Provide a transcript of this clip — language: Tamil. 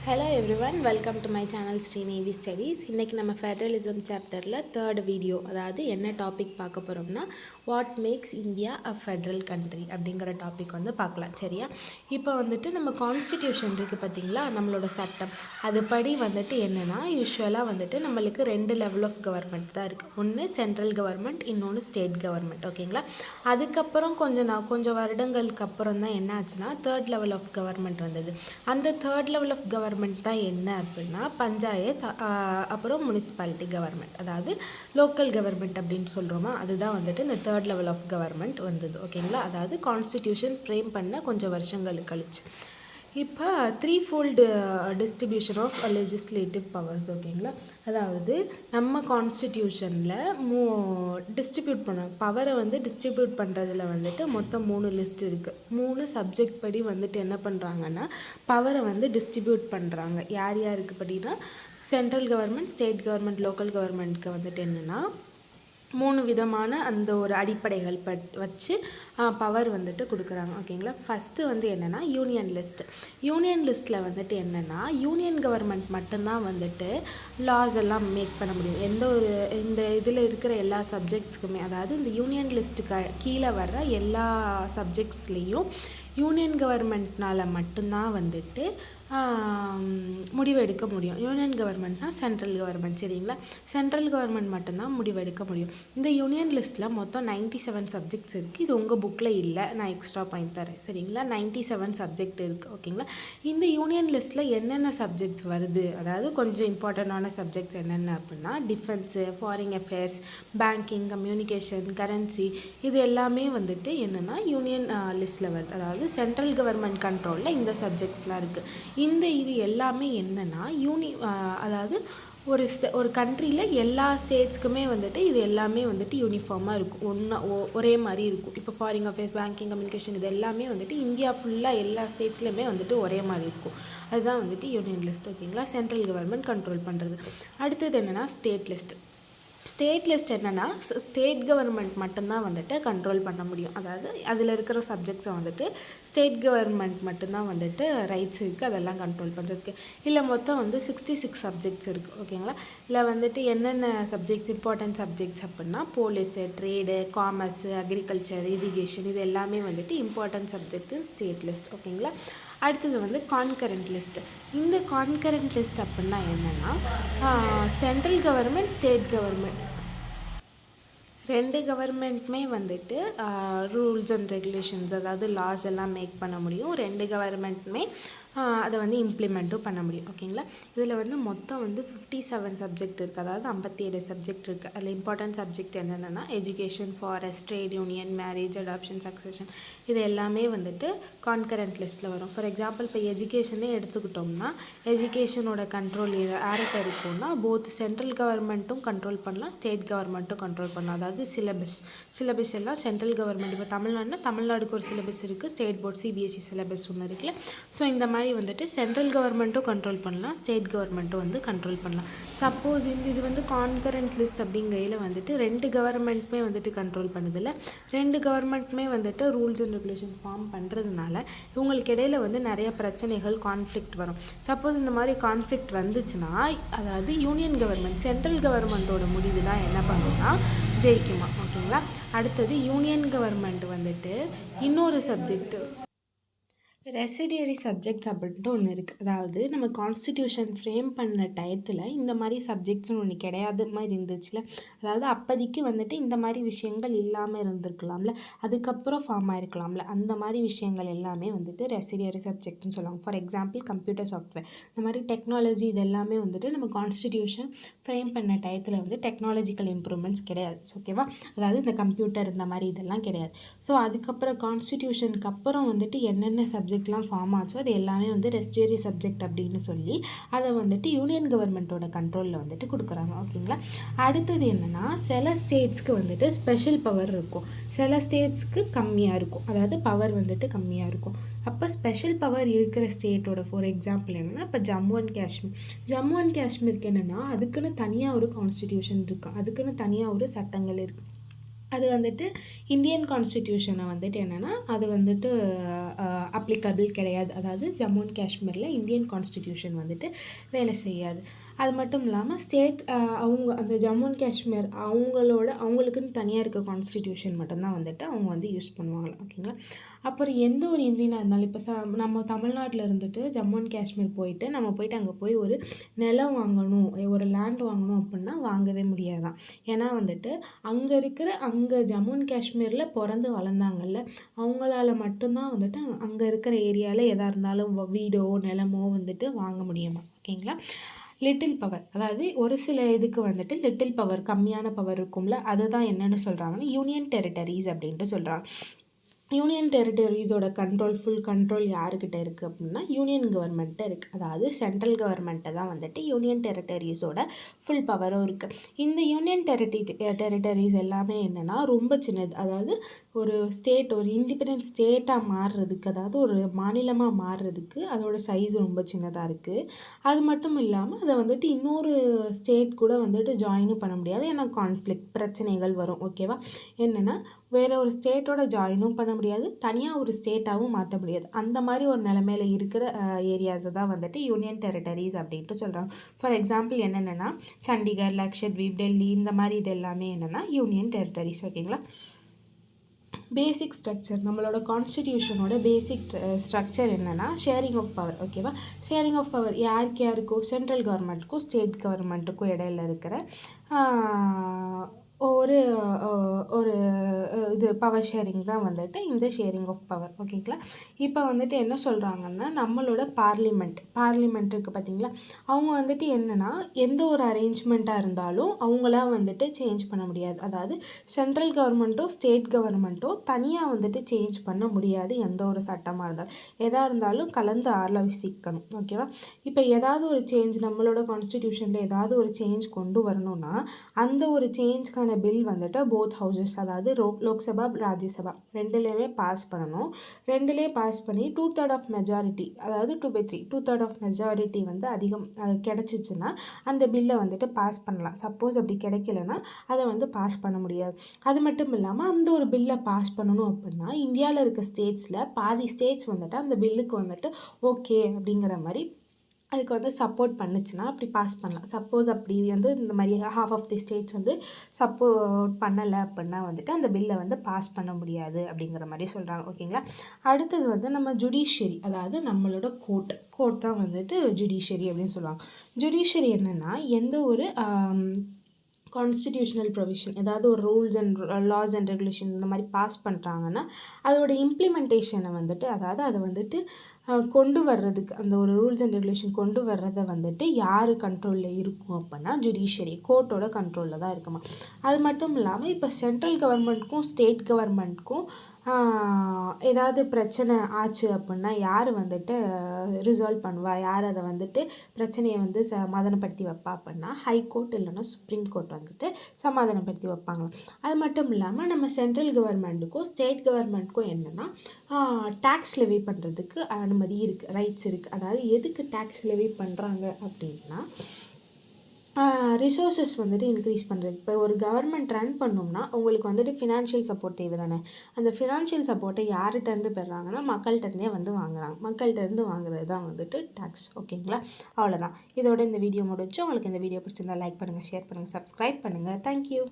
Hello everyone, welcome to my channel Sri Navy Studies. இன்னைக்கு நம்ம ஃபெடரலிசம் சாப்டரில் தேர்ட் வீடியோ, அதாவது என்ன டாபிக் பார்க்க போகிறோம்னா what makes India a Federal country அப்படிங்கிற டாபிக் வந்து பார்க்கலாம். சரியா? இப்போ வந்துட்டு நம்ம கான்ஸ்டிடியூஷன் இருக்குது பார்த்தீங்களா, நம்மளோட சட்டம். அதுபடி வந்துட்டு என்னென்னா யூஸ்வலாக வந்துட்டு நம்மளுக்கு ரெண்டு லெவல் ஆஃப் கவர்மெண்ட் தான் இருக்குது. ஒன்று சென்ட்ரல் கவர்மெண்ட், இன்னொன்று ஸ்டேட் கவர்மெண்ட். ஓகேங்களா? அதுக்கப்புறம் கொஞ்சம் வருடங்களுக்கு அப்புறம் தான் என்ன ஆச்சுன்னா தேர்ட் லெவல் ஆஃப் கவர்மெண்ட் வந்தது. அந்த தேர்ட் லெவல் ஆஃப் கவர்மெண்ட் தான் என்ன அப்படின்னா பஞ்சாயத், அப்புறம் முனிசிபாலிட்டி கவர்மெண்ட், அதாவது லோக்கல் கவர்மெண்ட் அப்படின்னு சொல்கிறோமா, அதுதான் வந்துட்டு இந்த தேர்ட் லெவல் ஆஃப் கவர்மெண்ட் வந்தது. ஓகேங்களா? அதாவது கான்ஸ்டிடியூஷன் ஃப்ரேம் பண்ண கொஞ்சம் வருஷங்களுக்கு கழிச்சு இப்போ three fold distribution of legislative powers. ஓகேங்களா? அதாவது நம்ம கான்ஸ்டிடியூஷனில் டிஸ்ட்ரிபியூட் பண்ண பவரை வந்து டிஸ்ட்ரிபியூட் பண்ணுறதுல வந்துட்டு மொத்தம் 3 லிஸ்ட் இருக்குது. 3 சப்ஜெக்ட் படி வந்துட்டு என்ன பண்ணுறாங்கன்னா பவரை வந்து டிஸ்ட்ரிபியூட் பண்ணுறாங்க. யார் யாருக்கு படினா central government, state government, local கவர்மெண்ட்க்கு வந்துட்டு என்னென்னா 3 விதமான அந்த ஒரு அடிப்படைகள் வச்சு பவர் வந்துட்டு கொடுக்குறாங்க. ஓகேங்களா? ஃபஸ்ட்டு வந்து என்னென்னா யூனியன் லிஸ்ட். யூனியன் லிஸ்ட்டில் வந்துட்டு என்னென்னா யூனியன் கவர்மெண்ட் மட்டும்தான் வந்துட்டு லாஸ் எல்லாம் மேக் பண்ண முடியும். இந்த இதில் இருக்கிற எல்லா சப்ஜெக்ட்ஸ்க்குமே, அதாவது இந்த யூனியன் லிஸ்ட்டுக்கு கீழே வர்ற எல்லா சப்ஜெக்ட்ஸ்லேயும் யூனியன் கவர்மெண்ட்னால் மட்டும்தான் வந்துட்டு முடிவெடுக்க முடியும். யூனியன் கவர்மெண்ட்னால் சென்ட்ரல் கவர்மெண்ட். சரிங்களா? சென்ட்ரல் கவர்மெண்ட் மட்டும்தான் முடிவெடுக்க முடியும். இந்த யூனியன் லிஸ்ட்டில் மொத்தம் 97 சப்ஜெக்ட்ஸ் இருக்குது. இது உங்கள் புக்கில் இல்லை, நான் எக்ஸ்ட்ரா பாயிண்ட் தரேன். சரிங்களா? 97 சப்ஜெக்ட் இருக்குது. ஓகேங்களா? இந்த யூனியன் லிஸ்ட்டில் என்னென்ன சப்ஜெக்ட்ஸ் வருது, அதாவது கொஞ்சம் இம்பார்ட்டண்டான சப்ஜெக்ட்ஸ் என்னென்ன அப்படின்னா defence, foreign affairs, banking, communication, currency, இது எல்லாமே வந்துட்டு என்னென்னா யூனியன் லிஸ்ட்டில் வருது. அதாவது சென்ட்ரல் கவர்மெண்ட் கண்ட்ரோலில் இந்த சப்ஜெக்ட்ஸ்லாம் இருக்குது. இது எல்லாமே என்னென்னா அதாவது ஒரு கண்ட்ரியில் எல்லா ஸ்டேட்ஸ்க்குமே வந்துட்டு இது எல்லாமே வந்துட்டு யூனிஃபார்மாக இருக்கும், ஒரே மாதிரி இருக்கும். இப்போ ஃபாரின் அஃபேர்ஸ், பேங்கிங், கம்யூனிகேஷன், இது எல்லாமே வந்துட்டு இந்தியா ஃபுல்லாக எல்லா ஸ்டேட்ஸ்லையுமே வந்துட்டு ஒரே மாதிரி இருக்கும். அதுதான் வந்துட்டு யூனியன் லிஸ்ட். ஓகேங்களா? சென்ட்ரல் கவர்மெண்ட் கண்ட்ரோல் பண்ணுறது. அடுத்தது என்னென்னா ஸ்டேட் லிஸ்ட். ஸ்டேட் லிஸ்ட் என்னென்னா ஸ்டேட் கவர்மெண்ட் மட்டும்தான் வந்துட்டு கண்ட்ரோல் பண்ண முடியும். அதாவது அதில் இருக்கிற சப்ஜெக்ட்ஸை வந்துட்டு ஸ்டேட் கவர்மெண்ட் மட்டும்தான் வந்துட்டு ரைட்ஸ் இருக்குது அதெல்லாம் கண்ட்ரோல் பண்ணுறதுக்கு. இல்லை மொத்தம் வந்து 66 சப்ஜெக்ட்ஸ் இருக்குது. ஓகேங்களா? இல்லை வந்துட்டு என்னென்ன சப்ஜெக்ட்ஸ் இம்பார்ட்டன்ட் சப்ஜெக்ட்ஸ் அப்படின்னா police, trade, commerce, agriculture, irrigation, இது எல்லாமே வந்துட்டு இம்பார்ட்டன்ட் சப்ஜெக்ட் ஸ்டேட் லிஸ்ட். ஓகேங்களா? அடுத்தது வந்து கான்கரண்ட் லிஸ்ட். இந்த கான்கரண்ட் லிஸ்ட் அப்படின்னா என்னென்னா சென்ட்ரல் கவர்மெண்ட், ஸ்டேட் கவர்மெண்ட் ரெண்டு கவர்மெண்ட்டுமே வந்துட்டு ரூல்ஸ் அண்ட் ரெகுலேஷன்ஸ், அதாவது லாஸ் எல்லாம் மேக் பண்ண முடியும். ரெண்டு கவர்மெண்ட்டுமே அதை வந்து இம்ப்ளிமெண்ட்டும் பண்ண முடியும். ஓகேங்களா? இதில் வந்து மொத்தம் வந்து 57 சப்ஜெக்ட் இருக்குது, அதாவது 57 சப்ஜெக்ட் இருக்குது. அதில் இம்பார்ட்டன்ட் சப்ஜெக்ட் என்னென்னா education, forest, trade union, marriage, adoption, succession, இது எல்லாமே வந்துட்டு கான்கரண்ட் லிஸ்ட்டில் வரும். ஃபார் எக்ஸாம்பிள் இப்போ எஜுகேஷனே எடுத்துக்கிட்டோம்னா எஜுகேஷனோட கண்ட்ரோல் யார்கிட்ட இருக்கும்னா போத் சென்ட்ரல் கவர்மெண்ட்டும் கண்ட்ரோல் பண்ணலாம், ஸ்டேட் கவர்மெண்ட்டும் கண்ட்ரோல் பண்ணலாம். அதாவது சிலபஸ் எல்லாம் சென்ட்ரல் கவர்மெண்ட், இப்போ தமிழ்நாடுக்கு ஒரு சிலபஸ் இருக்குது, ஸ்டேட் போர்ட் சிபிஎஸ்சி சிலபஸ் ஒன்று இருக்குல்ல. ஸோ இந்த மாதிரி வந்துட்டு சென்ட்ரல் கவர்மெண்ட்டும் கண்ட்ரோல் பண்ணலாம், ஸ்டேட் கவர்மெண்ட்டும் வந்து கண்ட்ரோல் பண்ணலாம். சப்போஸ் இது வந்து கான்கரண்ட் லிஸ்ட் அப்படிங்கையில் வந்துட்டு ரெண்டு கவர்மெண்ட்டுமே வந்துட்டு கண்ட்ரோல் பண்ணுதில்ல, ரெண்டு கவர்மெண்ட்டுமே வந்துட்டு ரூல்ஸ் அண்ட் ரெகுலேஷன் ஃபார்ம் பண்ணுறதுனால இவங்களுக்கு இடையில வந்து நிறைய பிரச்சனைகள், கான்ஃப்ளிக்ட் வரும். சப்போஸ் இந்த மாதிரி கான்ஃப்ளிக்ட் வந்துச்சுன்னா அதாவது யூனியன் கவர்மெண்ட், சென்ட்ரல் கவர்மெண்ட்டோட முடிவு தான் என்ன பண்ணுன்னா ஜெயிக்குமா. ஓகேங்களா? அடுத்தது யூனியன் கவர்மெண்ட் வந்துட்டு இன்னொரு சப்ஜெக்ட் ரெசிடியரி சப்ஜெக்ட்ஸ் அப்படின்ட்டு ஒன்று இருக்குது. அதாவது நம்ம கான்ஸ்டிடியூஷன் ஃப்ரேம் பண்ண டயத்தில் இந்த மாதிரி சப்ஜெக்ட்ஸ்னு ஒன்று கிடையாது மாதிரி இருந்துச்சுல, அதாவது அப்போதைக்கு வந்துட்டு இந்த மாதிரி விஷயங்கள் இல்லாமல் இருந்திருக்கலாம்ல, அதுக்கப்புறம் ஃபார்ம் ஆகிருக்கலாம்ல, அந்த மாதிரி விஷயங்கள் எல்லாமே வந்துட்டு ரெசிடியரி சப்ஜெக்ட்னு சொல்லுவாங்க. ஃபார் எக்ஸாம்பிள் கம்ப்யூட்டர் சாஃப்ட்வேர், இந்த மாதிரி டெக்னாலஜி, இது எல்லாமே வந்துட்டு நம்ம கான்ஸ்டிடியூஷன் ஃப்ரேம் பண்ண டயத்தில் வந்து டெக்னாலஜிக்கல் இம்ப்ரூவ்மெண்ட்ஸ் கிடையாது. ஓகேவா? அதாவது இந்த கம்ப்யூட்டர் இந்த மாதிரி இதெல்லாம் கிடையாது. ஸோ அதுக்கப்புறம் கான்ஸ்டிடியூஷனுக்கு அப்புறம் வந்துட்டு என்னென்ன சப்ஜெக்ட்லாம் ஃபார்ம் ஆச்சோ அது எல்லாமே வந்து ரெசிடியரி சப்ஜெக்ட் அப்படின்னு சொல்லி அதை வந்துட்டு யூனியன் கவர்மெண்ட்டோட கண்ட்ரோலில் வந்துட்டு கொடுக்குறாங்க. ஓகேங்களா? அடுத்தது என்னென்னா சில ஸ்டேட்ஸ்க்கு வந்துட்டு ஸ்பெஷல் பவர் இருக்கும், சில ஸ்டேட்ஸ்க்கு கம்மியாக இருக்கும், அதாவது பவர் வந்துட்டு கம்மியாக இருக்கும். அப்போ ஸ்பெஷல் பவர் இருக்கிற ஸ்டேட்டோட ஃபார் எக்ஸாம்பிள் என்னென்னா இப்போ ஜம்மு அண்ட் காஷ்மீருக்கு என்னென்னா அதுக்குன்னு தனியாக ஒரு கான்ஸ்டிடியூஷன் இருக்குது, அதுக்குன்னு தனியாக ஒரு சட்டங்கள் இருக்குது. அது வந்துட்டு இந்தியன் கான்ஸ்டிடியூஷனை வந்துட்டு என்னென்னா அது வந்துட்டு அப்ளிகபிள் கிடையாது. அதாவது ஜம்மு அண்ட் காஷ்மீரில் இந்தியன் கான்ஸ்டிடியூஷன் வந்துட்டு வேலை செய்யாது. அது மட்டும் இல்லாமல் ஸ்டேட் அவங்க அந்த ஜம்மு அண்ட் காஷ்மீர் அவங்களுக்குன்னு தனியாக இருக்க கான்ஸ்டிடியூஷன் மட்டும்தான் வந்துட்டு அவங்க வந்து யூஸ் பண்ணுவாங்களா. ஓகேங்களா. அப்புறம் எந்த ஒரு இந்தியனாக இருந்தாலும் இப்போ நம்ம தமிழ்நாட்டில் இருந்துட்டு ஜம்மு அண்ட் காஷ்மீர் போயிட்டு நம்ம போயிட்டு அங்கே போய் ஒரு நிலம் வாங்கணும், ஒரு லேண்ட் வாங்கணும் அப்படின்னா வாங்கவே முடியாதான். ஏன்னா வந்துட்டு அங்கே ஜம்மு அண்ட் காஷ்மீரில் பிறந்து வளர்ந்தாங்கல்ல, அவங்களால மட்டும்தான் வந்துட்டு அங்கே இருக்கிற ஏரியாவில் எதாக இருந்தாலும் வீடோ நிலமோ வந்துட்டு வாங்க முடியுமா. ஓகேங்களா. லிட்டில் பவர், அதாவது ஒரு சில இதுக்கு வந்துட்டு லிட்டில் பவர், கம்மியான பவர் இருக்கும்ல, அதுதான் என்னென்னு சொல்கிறாங்கன்னா யூனியன் டெரிட்டரிஸ் அப்படின்ட்டு சொல்கிறாங்க. யூனியன் டெரிட்டரிஸோட ஃபுல் கண்ட்ரோல் யாருக்கிட்ட இருக்குது அப்படின்னா யூனியன் கவர்மெண்ட்டை இருக்குது. அதாவது சென்ட்ரல் கவர்மெண்ட்டை தான் வந்துட்டு யூனியன் டெரிட்டரிஸோட ஃபுல் பவரும் இருக்குது. இந்த யூனியன் டெரிட்டரிஸ் எல்லாமே என்னென்னா ரொம்ப சின்னது. அதாவது ஒரு இண்டிபெண்டன்ட் ஸ்டேட்டாக மாறுறதுக்கு, அதாவது ஒரு மாநிலமாக மாறுறதுக்கு அதோட சைஸ் ரொம்ப சின்னதாக இருக்குது. அது மட்டும் இல்லாமல் அதை வந்துட்டு இன்னொரு ஸ்டேட் கூட வந்துட்டு ஜாயினும் பண்ண முடியாது. ஏன்னா பிரச்சனைகள் வரும். ஓகேவா. என்னென்னா வேறு ஒரு ஸ்டேட்டோட ஜாயினும் பண்ண முடியாது, தனியாக ஒரு ஸ்டேட்டாகவும் மாற்ற முடியாது. அந்த மாதிரி ஒரு நிலைமையில் இருக்கிற ஏரியாஸை தான் வந்துட்டு யூனியன் டெரிட்டரிஸ் அப்படின்ட்டு சொல்கிறாங்க. ஃபார் எக்ஸாம்பிள் என்னென்னா சண்டிகர், லக்ஷத்வீப், டெல்லி இந்த மாதிரி இது எல்லாமே என்னென்னா யூனியன் டெரிட்டரிஸ். ஓகேங்களா. பேசிக் ஸ்ட்ரக்சர், நம்மளோட கான்ஸ்டிடியூஷனோட பேசிக் ஸ்ட்ரக்சர் என்னென்னா ஷேரிங் ஆஃப் பவர். ஓகேவா. ஷேரிங் ஆஃப் பவர் யாருக்கும் சென்ட்ரல் கவர்மெண்ட்டுக்கும் ஸ்டேட் கவர்மெண்ட்டுக்கும் இடையில இருக்கிற ஒரு இது பவர் ஷேரிங் தான் வந்துட்டு இந்த ஷேரிங் ஆஃப் பவர். ஓகேங்களா. இப்போ வந்துட்டு என்ன சொல்கிறாங்கன்னா நம்மளோட பார்லிமெண்ட் இருக்குது பார்த்தீங்களா, அவங்க வந்துட்டு என்னென்னா எந்த ஒரு அரேஞ்ச்மெண்ட்டாக இருந்தாலும் அவங்களாம் வந்துட்டு சேஞ்ச் பண்ண முடியாது. அதாவது சென்ட்ரல் கவர்மெண்ட்டோ ஸ்டேட் கவர்மெண்ட்டோ தனியாக வந்துட்டு சேஞ்ச் பண்ண முடியாது. எந்த ஒரு சட்டமாக இருந்தாலும் எதாக இருந்தாலும் கலந்து ஆலோசிக்கணும். ஓகேவா. இப்போ ஏதாவது ஒரு சேஞ்ச் நம்மளோட கான்ஸ்டிடியூஷனில் ஏதாவது ஒரு சேஞ்ச் கொண்டு வரணும்னா அந்த ஒரு சேஞ்ச்க்கான பில் வந்துட்டு போத் ஹவுசஸ், அதாவது லோக்சபா, ராஜ்யசபா ரெண்டுலேயுமே பாஸ் பண்ணணும். ரெண்டுலேயும் பாஸ் பண்ணி 2/3 ஆஃப் மெஜாரிட்டி, அதாவது 2/3 2/3 ஆஃப் மெஜாரிட்டி வந்து அதிகம் கிடச்சிச்சின்னா அந்த பில்லை வந்துட்டு பாஸ் பண்ணலாம். சப்போஸ் அப்படி கிடைக்கலன்னா அதை வந்து பாஸ் பண்ண முடியாது. அது மட்டும் இல்லாமல் அந்த ஒரு பில்லை பாஸ் பண்ணணும் அப்படின்னா இந்தியாவில் இருக்க ஸ்டேட்ஸில் பாதி ஸ்டேட்ஸ் வந்துட்டு அந்த பில்லுக்கு வந்துட்டு ஓகே அப்படிங்கிற மாதிரி அதுக்கு வந்து சப்போர்ட் பண்ணுச்சுன்னா அப்படி பாஸ் பண்ணலாம். சப்போஸ் அப்படி வந்து இந்த மாதிரி ஹாஃப் ஆஃப் தி ஸ்டேட்ஸ் வந்து சப்போர்ட் பண்ணலை அப்படின்னா வந்துட்டு அந்த பில்லை வந்து பாஸ் பண்ண முடியாது அப்படிங்கிற மாதிரி சொல்கிறாங்க. ஓகேங்களா. அடுத்தது வந்து நம்ம ஜுடிஷியரி, அதாவது நம்மளோட கோர்ட் தான் வந்துட்டு ஜுடிஷியரி அப்படின்னு சொல்லுவாங்க. ஜுடிஷியரி என்னென்னா எந்த ஒரு கான்ஸ்டிடியூஷனல் ப்ரொவிஷன், ஏதாவது ஒரு rules and laws and regulation இந்த மாதிரி பாஸ் பண்ணுறாங்கன்னா அதோட இம்ப்ளிமெண்டேஷனை வந்துட்டு, அதாவது அதை வந்துட்டு கொண்டு வர்றதுக்கு, அந்த ஒரு ரூல்ஸ் அண்ட் ரெகுலேஷன் கொண்டு வர்றதை வந்துட்டு யார் கண்ட்ரோலில் இருக்கும் அப்படின்னா ஜுடிஷியரி, கோர்ட்டோட கண்ட்ரோலில் தான் இருக்குமா. அது மட்டும் இல்லாமல் இப்போ சென்ட்ரல் கவர்மெண்ட்க்கும் ஸ்டேட் கவர்மெண்ட்க்கும் ஏதாவது பிரச்சனை ஆச்சு அப்படின்னா யார் வந்துட்டு ரிசால்வ் பண்ணுவா, யார் அதை வந்துட்டு பிரச்சனையை வந்து சமாதானப்படுத்தி வைப்பா அப்படின்னா ஹைகோர்ட் இல்லைன்னா சுப்ரீம் கோர்ட் வந்துட்டு சமாதானப்படுத்தி வைப்பாங்க. அது மட்டும் இல்லாமல் நம்ம சென்ட்ரல் கவர்மெண்ட்டுக்கும் ஸ்டேட் கவர்மெண்ட்டுக்கும் என்னென்னா டேக்ஸ் லெவி பண்ணுறதுக்கு அனுமதி இருக்குது, ரைட்ஸ் இருக்குது. அதாவது எதுக்கு டேக்ஸ் லெவி பண்ணுறாங்க அப்படின்னா ரிசோர்ஸஸ் வந்துட்டு இன்க்ரீஸ் பண்ணுறது. இப்போ ஒரு கவர்மெண்ட் ரன் பண்ணோம்னா உங்களுக்கு வந்துட்டு ஃபினான்ஷியல் சப்போர்ட் தேவை தானே. அந்த ஃபினான்ஷியல் சப்போர்ட்டை யார்கிட்டேருந்து பெறாங்கன்னா மக்கள்கிட்டருந்தே வந்து வாங்குறாங்க. மக்கள்கிட்டருந்து வாங்குறது தான் வந்துட்டு டேக்ஸ். ஓகேங்களா. அவ்வளோதான். இதோட இந்த வீடியோ முடிச்சு. உங்களுக்கு இந்த வீடியோ பிடிச்சிருந்தா லைக் பண்ணுங்கள், ஷேர் பண்ணுங்கள், சப்ஸ்கிரைப் பண்ணுங்கள். தேங்க்யூ.